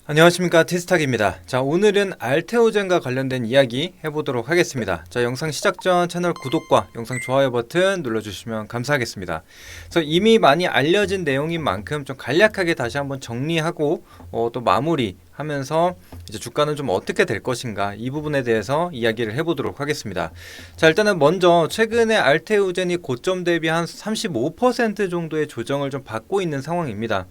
안녕하십니까, 티스탁입니다. 자, 오늘은 알테오젠과 관련된 이야기 해보도록 하겠습니다. 자, 영상 시작 전 채널 구독과 영상 좋아요 버튼 눌러주시면 감사하겠습니다. 그래서 이미 많이 알려진 내용인 만큼 좀 간략하게 다시 한번 정리하고 또 마무리하면서 이제 주가는 좀 어떻게 될 것인가, 이 부분에 대해서 이야기를 해보도록 하겠습니다. 자, 일단은 먼저 최근에 알테오젠이 고점 대비 한 35% 정도의 조정을 좀 받고 있는 상황입니다.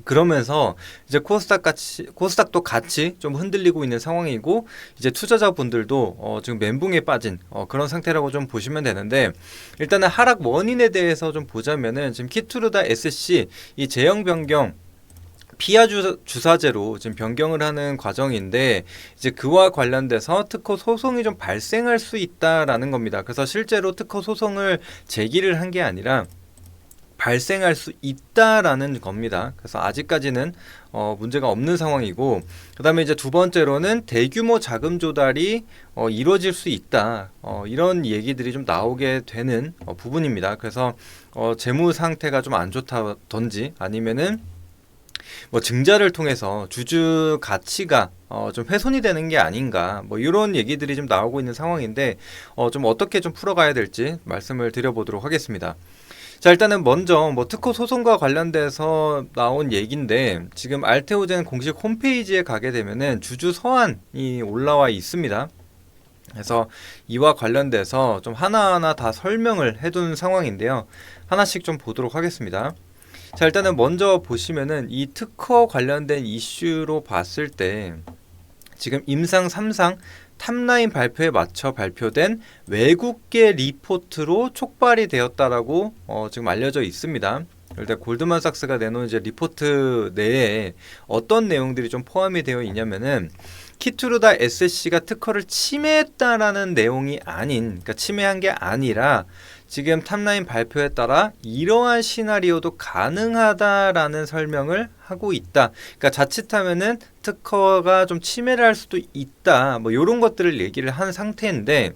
그러면서 이제 코스닥도 같이 좀 흔들리고 있는 상황이고, 이제 투자자분들도 지금 멘붕에 빠진 그런 상태라고 좀 보시면 되는데, 일단은 하락 원인에 대해서 좀 보자면은 지금 키투르다 SC 이 제형 변경 피하 주사제로 지금 변경을 하는 과정인데, 이제 그와 관련돼서 특허 소송이 좀 발생할 수 있다라는 겁니다. 그래서 실제로 특허 소송을 제기를 한 게 아니라 발생할 수 있다라는 겁니다. 그래서 아직까지는 문제가 없는 상황이고, 그 다음에 이제 두 번째로는 대규모 자금 조달이 이루어질 수 있다, 이런 얘기들이 좀 나오게 되는 부분입니다. 그래서 재무 상태가 좀 안 좋다든지 아니면은 뭐 증자를 통해서 주주 가치가 좀 훼손이 되는 게 아닌가, 뭐 이런 얘기들이 좀 나오고 있는 상황인데, 좀 어떻게 좀 풀어가야 될지 말씀을 드려보도록 하겠습니다. 자, 일단은 먼저 뭐 특허 소송과 관련돼서 나온 얘기인데, 지금 알테오젠 공식 홈페이지에 가게 되면은 주주 서한이 올라와 있습니다. 그래서 이와 관련돼서 좀 하나하나 다 설명을 해둔 상황인데요. 하나씩 좀 보도록 하겠습니다. 자, 일단은 먼저 보시면은 이 특허 관련된 이슈로 봤을 때, 지금 임상 3상 탑라인 발표에 맞춰 발표된 외국계 리포트로 촉발이 되었다라고 지금 알려져 있습니다. 일단 골드만삭스가 내놓은 이제 리포트 내에 어떤 내용들이 좀 포함이 되어 있냐면은, 키투르다 SC가 특허를 침해했다라는 내용이 아닌, 그러니까 침해한 게 아니라 지금 탑라인 발표에 따라 이러한 시나리오도 가능하다라는 설명을 하고 있다. 그러니까 자칫하면은 특허가 좀 침해를 할 수도 있다, 뭐 이런 것들을 얘기를 한 상태인데,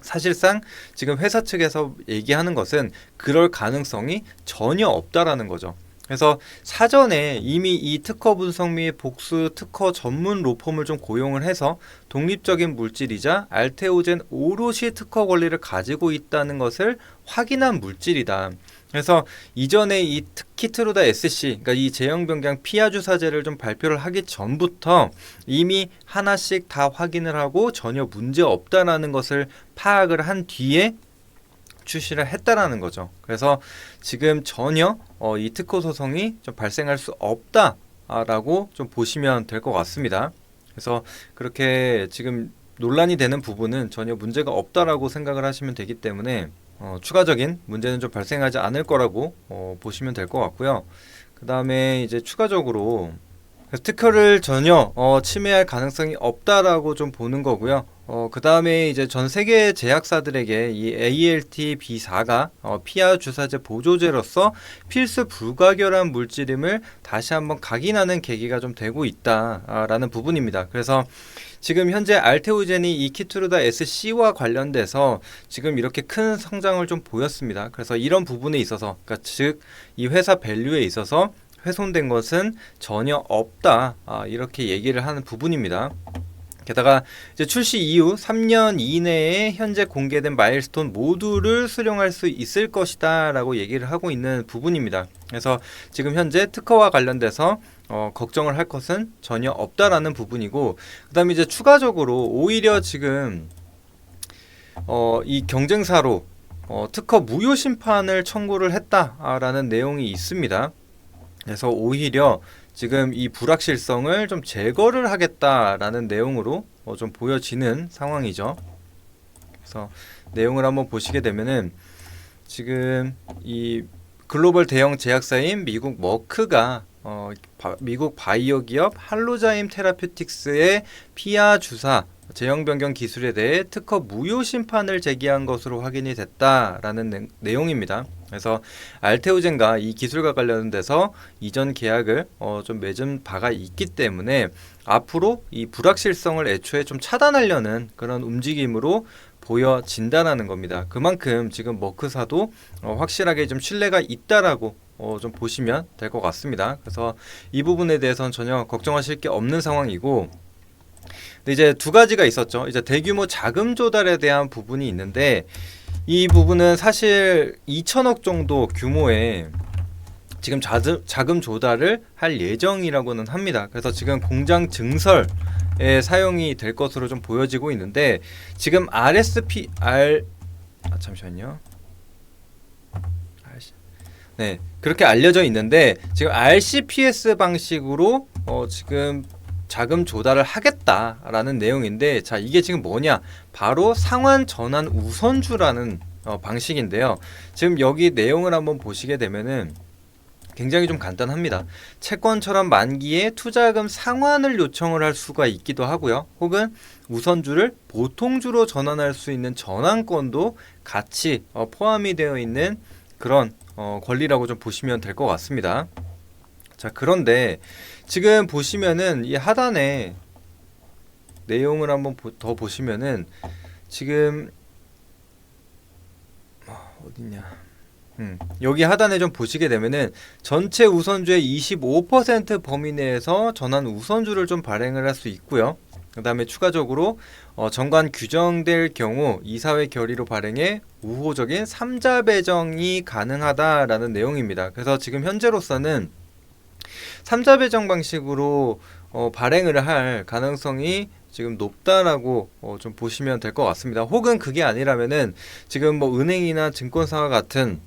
사실상 지금 회사 측에서 얘기하는 것은 그럴 가능성이 전혀 없다라는 거죠. 그래서 사전에 이미 이 특허 분석 및 복수 특허 전문 로펌을 좀 고용을 해서 독립적인 물질이자 알테오젠 오롯이 특허 권리를 가지고 있다는 것을 확인한 물질이다. 그래서 이전에 이 키트루다 SC, 그러니까 이 제형 변경 피하 주사제를 좀 발표를 하기 전부터 이미 하나씩 다 확인을 하고 전혀 문제 없다라는 것을 파악을 한 뒤에 출시를 했다라는 거죠. 그래서 지금 전혀 이 특허 소송이 좀 발생할 수 없다라고 좀 보시면 될 것 같습니다. 그래서 그렇게 지금 논란이 되는 부분은 전혀 문제가 없다라고 생각을 하시면 되기 때문에 추가적인 문제는 좀 발생하지 않을 거라고 보시면 될 것 같고요. 그 다음에 이제 추가적으로 특허를 전혀 침해할 가능성이 없다라고 좀 보는 거고요. 그 다음에 이제 전 세계 제약사들에게 이 ALT B4가 피하 주사제 보조제로서 필수 불가결한 물질임을 다시 한번 각인하는 계기가 좀 되고 있다라는 부분입니다. 그래서 지금 현재 알테오젠이 이 키투르다 SC와 관련돼서 지금 이렇게 큰 성장을 좀 보였습니다. 그래서 이런 부분에 있어서, 그러니까 즉 이 회사 밸류에 있어서 훼손된 것은 전혀 없다, 이렇게 얘기를 하는 부분입니다. 게다가 이제 출시 이후 3년 이내에 현재 공개된 마일스톤 모두를 수령할 수 있을 것이다 라고 얘기를 하고 있는 부분입니다. 그래서 지금 현재 특허와 관련돼서 걱정을 할 것은 전혀 없다라는 부분이고, 그 다음에 이제 추가적으로 오히려 지금 이 경쟁사로 특허 무효 심판을 청구를 했다라는 내용이 있습니다. 그래서 오히려 지금 이 불확실성을 좀 제거를 하겠다라는 내용으로 좀 보여지는 상황이죠. 그래서 내용을 한번 보시게 되면은, 지금 이 글로벌 대형 제약사인 미국 머크가 미국 바이오 기업 할로자임 테라퓨틱스의 피하 주사 제형 변경 기술에 대해 특허 무효 심판을 제기한 것으로 확인이 됐다라는 내용입니다. 그래서 알테오젠과 이 기술과 관련돼서 이전 계약을 좀 맺은 바가 있기 때문에 앞으로 이 불확실성을 애초에 좀 차단하려는 그런 움직임으로 보여진다라는 겁니다. 그만큼 지금 머크사도 확실하게 좀 신뢰가 있다라고 좀 보시면 될 것 같습니다. 그래서 이 부분에 대해서는 전혀 걱정하실 게 없는 상황이고, 근데 이제 두 가지가 있었죠. 이제 대규모 자금 조달에 대한 부분이 있는데, 이 부분은 사실 2천억 정도 규모의 지금 자금 조달을 할 예정이라고는 합니다. 그래서 지금 공장 증설에 사용이 될 것으로 좀 보여지고 있는데, 지금 잠시만요. 네, 그렇게 알려져 있는데 지금 RCPS 방식으로 지금 자금 조달을 하겠다라는 내용인데, 자, 이게 지금 뭐냐? 바로 상환 전환 우선주라는 방식인데요. 지금 여기 내용을 한번 보시게 되면은 굉장히 좀 간단합니다. 채권처럼 만기에 투자금 상환을 요청을 할 수가 있기도 하고요. 혹은 우선주를 보통주로 전환할 수 있는 전환권도 같이 포함이 되어 있는 그런 권리라고 좀 보시면 될 것 같습니다. 자, 그런데 지금 보시면은 이 하단에 내용을 한번 더 보시면은 지금 어디냐? 여기 하단에 좀 보시게 되면은 전체 우선주의 25% 범위 내에서 전환 우선주를 좀 발행을 할 수 있고요. 그 다음에 추가적으로 정관 규정될 경우 이사회 결의로 발행해 우호적인 3자 배정이 가능하다라는 내용입니다. 그래서 지금 현재로서는 3자 배정 방식으로 발행을 할 가능성이 지금 높다라고 좀 보시면 될 것 같습니다. 혹은 그게 아니라면은 지금 뭐 은행이나 증권사와 같은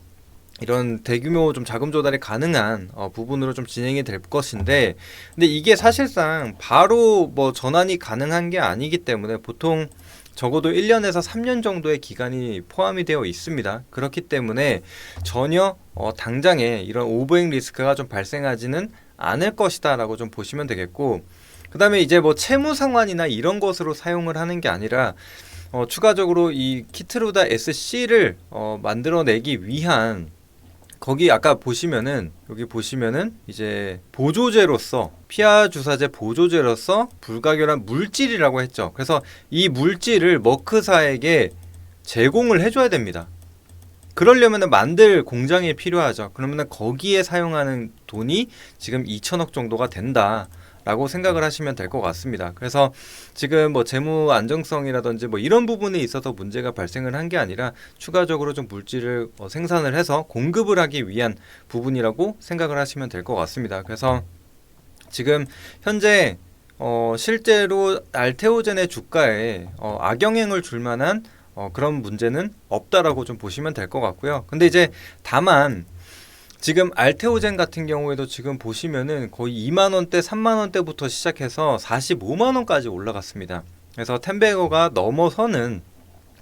이런 대규모 좀 자금 조달이 가능한 부분으로 좀 진행이 될 것인데, 근데 이게 사실상 바로 뭐 전환이 가능한 게 아니기 때문에 보통 적어도 1년에서 3년 정도의 기간이 포함이 되어 있습니다. 그렇기 때문에 전혀 당장에 이런 오버행 리스크가 좀 발생하지는 않을 것이다 라고 좀 보시면 되겠고, 그 다음에 이제 뭐 채무 상환이나 이런 것으로 사용을 하는 게 아니라 추가적으로 이 키트루다 SC를 만들어내기 위한, 거기 아까 보시면은 여기 보시면은 이제 보조제로서 피하 주사제 보조제로서 불가결한 물질이라고 했죠. 그래서 이 물질을 머크사에게 제공을 해줘야 됩니다. 그러려면은 만들 공장이 필요하죠. 그러면은 거기에 사용하는 돈이 지금 2천억 정도가 된다 라고 생각을 하시면 될 것 같습니다. 그래서 지금 뭐 재무 안정성이라든지 뭐 이런 부분에 있어서 문제가 발생을 한 게 아니라 추가적으로 좀 물질을 생산을 해서 공급을 하기 위한 부분이라고 생각을 하시면 될 것 같습니다. 그래서 지금 현재 실제로 알테오젠의 주가에 악영향을 줄 만한 그런 문제는 없다라고 좀 보시면 될 것 같고요. 근데 이제 다만 지금 알테오젠 같은 경우에도 지금 보시면은 거의 2만원대, 3만원대부터 시작해서 45만원까지 올라갔습니다. 그래서 10배거가 넘어서는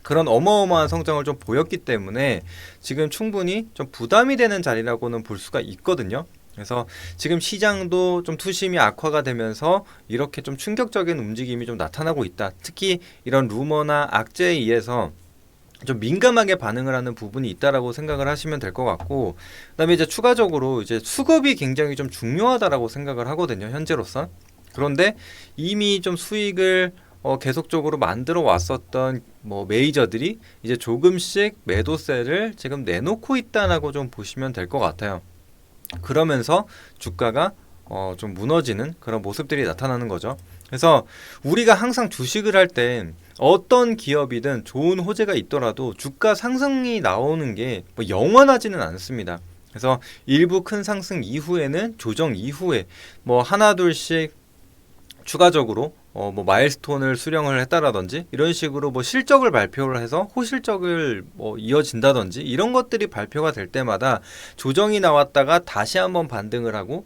그런 어마어마한 성장을 좀 보였기 때문에 지금 충분히 좀 부담이 되는 자리라고는 볼 수가 있거든요. 그래서 지금 시장도 좀 투심이 악화가 되면서 이렇게 좀 충격적인 움직임이 좀 나타나고 있다. 특히 이런 루머나 악재에 의해서 좀 민감하게 반응을 하는 부분이 있다라고 생각을 하시면 될 것 같고, 그다음에 이제 추가적으로 이제 수급이 굉장히 좀 중요하다라고 생각을 하거든요, 현재로서. 그런데 이미 좀 수익을 계속적으로 만들어 왔었던 뭐 메이저들이 이제 조금씩 매도세를 지금 내놓고 있다라고 좀 보시면 될 것 같아요. 그러면서 주가가 좀 무너지는 그런 모습들이 나타나는 거죠. 그래서 우리가 항상 주식을 할 때 어떤 기업이든 좋은 호재가 있더라도 주가 상승이 나오는 게 뭐 영원하지는 않습니다. 그래서 일부 큰 상승 이후에는 조정 이후에 뭐 하나 둘씩 추가적으로 뭐 마일스톤을 수령을 했다라든지 이런 식으로 뭐 실적을 발표를 해서 호실적을 뭐 이어진다든지 이런 것들이 발표가 될 때마다 조정이 나왔다가 다시 한번 반등을 하고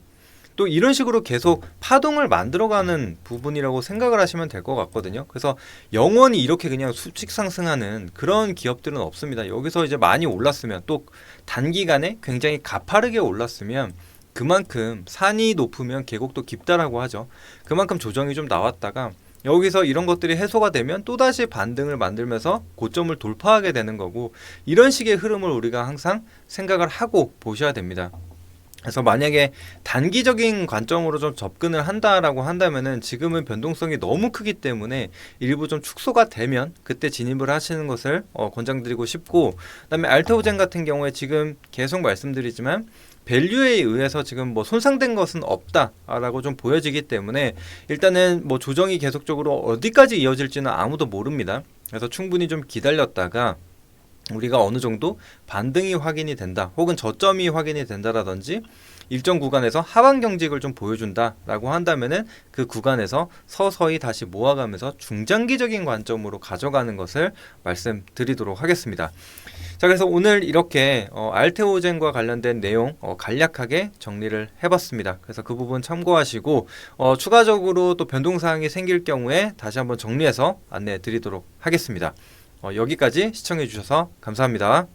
또 이런 식으로 계속 파동을 만들어가는 부분이라고 생각을 하시면 될 것 같거든요. 그래서 영원히 이렇게 그냥 수직 상승하는 그런 기업들은 없습니다. 여기서 이제 많이 올랐으면 또 단기간에 굉장히 가파르게 올랐으면 그만큼 산이 높으면 계곡도 깊다라고 하죠. 그만큼 조정이 좀 나왔다가 여기서 이런 것들이 해소가 되면 또다시 반등을 만들면서 고점을 돌파하게 되는 거고, 이런 식의 흐름을 우리가 항상 생각을 하고 보셔야 됩니다. 그래서 만약에 단기적인 관점으로 좀 접근을 한다라고 한다면은 지금은 변동성이 너무 크기 때문에 일부 좀 축소가 되면 그때 진입을 하시는 것을 권장드리고 싶고, 그다음에 알테오젠 같은 경우에 지금 계속 말씀드리지만 밸류에 의해서 지금 뭐 손상된 것은 없다라고 좀 보여지기 때문에 일단은 뭐 조정이 계속적으로 어디까지 이어질지는 아무도 모릅니다. 그래서 충분히 좀 기다렸다가 우리가 어느 정도 반등이 확인이 된다, 혹은 저점이 확인이 된다라든지 일정 구간에서 하방 경직을 좀 보여준다라고 한다면은 그 구간에서 서서히 다시 모아가면서 중장기적인 관점으로 가져가는 것을 말씀드리도록 하겠습니다. 자, 그래서 오늘 이렇게 알테오젠과 관련된 내용 간략하게 정리를 해봤습니다. 그래서 그 부분 참고하시고 추가적으로 또 변동사항이 생길 경우에 다시 한번 정리해서 안내해 드리도록 하겠습니다. 여기까지 시청해 주셔서 감사합니다.